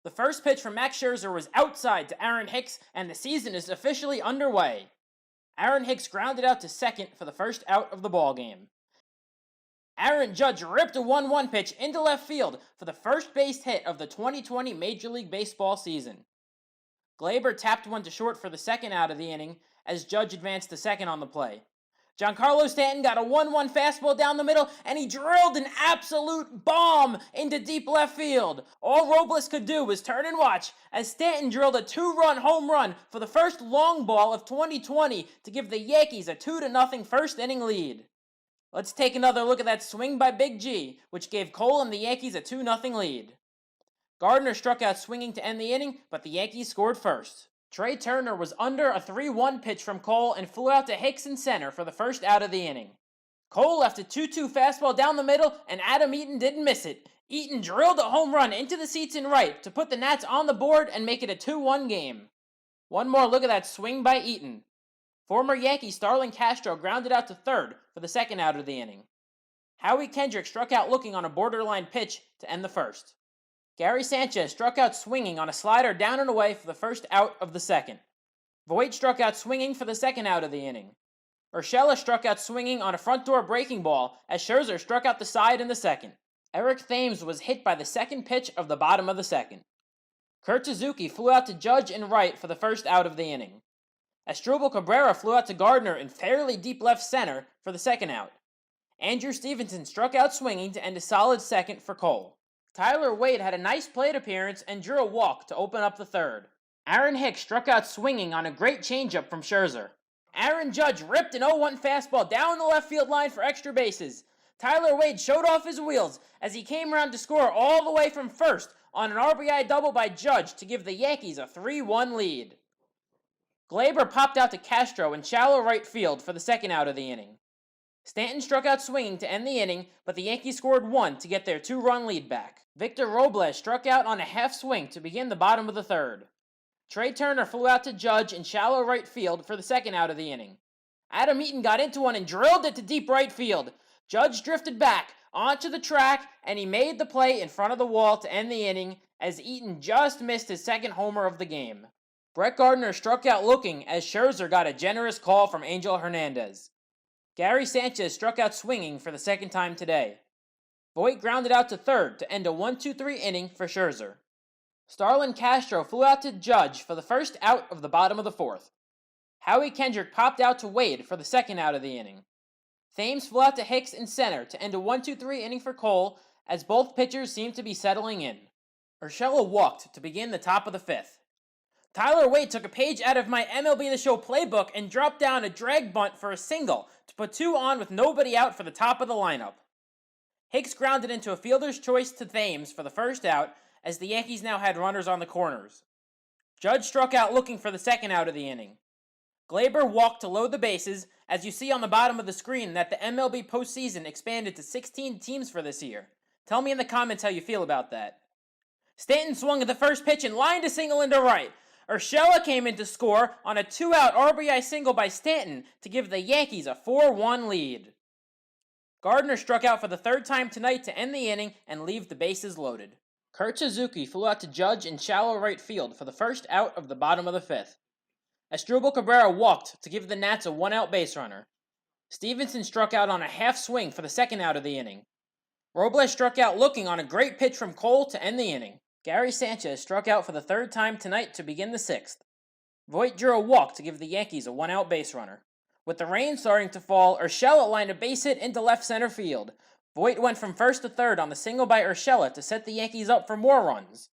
The first pitch from Max Scherzer was outside to Aaron Hicks, and the season is officially underway. Aaron Hicks grounded out to second for the first out of the ballgame. Aaron Judge ripped a 1-1 pitch into left field for the first base hit of the 2020 Major League Baseball season. Glaber tapped one to short for the second out of the inning as Judge advanced to second on the play. Giancarlo Stanton got a 1-1 fastball down the middle, and he drilled an absolute bomb into deep left field. All Robles could do was turn and watch as Stanton drilled a 2-run home run for the first long ball of 2020 to give the Yankees a 2-0 first inning lead. Let's take another look at that swing by Big G, which gave Cole and the Yankees a 2-0 lead. Gardner struck out swinging to end the inning, but the Yankees scored first. Trey Turner was under a 3-1 pitch from Cole and flew out to Hicks in center for the first out of the inning. Cole left a 2-2 fastball down the middle, and Adam Eaton didn't miss it. Eaton drilled a home run into the seats in right to put the Nats on the board and make it a 2-1 game. One more look at that swing by Eaton. Former Yankee Starlin Castro grounded out to third for the second out of the inning. Howie Kendrick struck out looking on a borderline pitch to end the first. Gary Sanchez struck out swinging on a slider down and away for the first out of the second. Voit struck out swinging for the second out of the inning. Urshela struck out swinging on a front door breaking ball as Scherzer struck out the side in the second. Eric Thames was hit by the second pitch of the bottom of the second. Kurt Suzuki flew out to Judge in right for the first out of the inning. Asdrubal Cabrera flew out to Gardner in fairly deep left center for the second out. Andrew Stevenson struck out swinging to end a solid second for Cole. Tyler Wade had a nice plate appearance and drew a walk to open up the third. Aaron Hicks struck out swinging on a great changeup from Scherzer. Aaron Judge ripped an 0-1 fastball down the left field line for extra bases. Tyler Wade showed off his wheels as he came around to score all the way from first on an RBI double by Judge to give the Yankees a 3-1 lead. Glaber popped out to Castro in shallow right field for the second out of the inning. Stanton struck out swinging to end the inning, but the Yankees scored one to get their 2-run lead back. Victor Robles struck out on a half swing to begin the bottom of the third. Trey Turner flew out to Judge in shallow right field for the second out of the inning. Adam Eaton got into one and drilled it to deep right field. Judge drifted back onto the track, and he made the play in front of the wall to end the inning as Eaton just missed his second homer of the game. Brett Gardner struck out looking as Scherzer got a generous call from Angel Hernandez. Gary Sanchez struck out swinging for the second time today. Voit grounded out to third to end a 1-2-3 inning for Scherzer. Starlin Castro flew out to Judge for the first out of the bottom of the fourth. Howie Kendrick popped out to Wade for the second out of the inning. Thames flew out to Hicks in center to end a 1-2-3 inning for Cole as both pitchers seemed to be settling in. Urshela walked to begin the top of the fifth. Tyler Wade took a page out of my MLB The Show playbook and dropped down a drag bunt for a single to put two on with nobody out for the top of the lineup. Hicks grounded into a fielder's choice to Thames for the first out as the Yankees now had runners on the corners. Judge struck out looking for the second out of the inning. Glaber walked to load the bases, as you see on the bottom of the screen that the MLB postseason expanded to 16 teams for this year. Tell me in the comments how you feel about that. Stanton swung at the first pitch and lined a single into right. Urshela came in to score on a 2-out RBI single by Stanton to give the Yankees a 4-1 lead. Gardner struck out for the third time tonight to end the inning and leave the bases loaded. Kurt Suzuki flew out to Judge in shallow right field for the first out of the bottom of the fifth. Asdrubal Cabrera walked to give the Nats a 1-out base runner. Stevenson struck out on a half swing for the second out of the inning. Robles struck out looking on a great pitch from Cole to end the inning. Gary Sanchez struck out for the third time tonight to begin the sixth. Voit drew a walk to give the Yankees a 1-out base runner. With the rain starting to fall, Urshela lined a base hit into left center field. Voit went from first to third on the single by Urshela to set the Yankees up for more runs.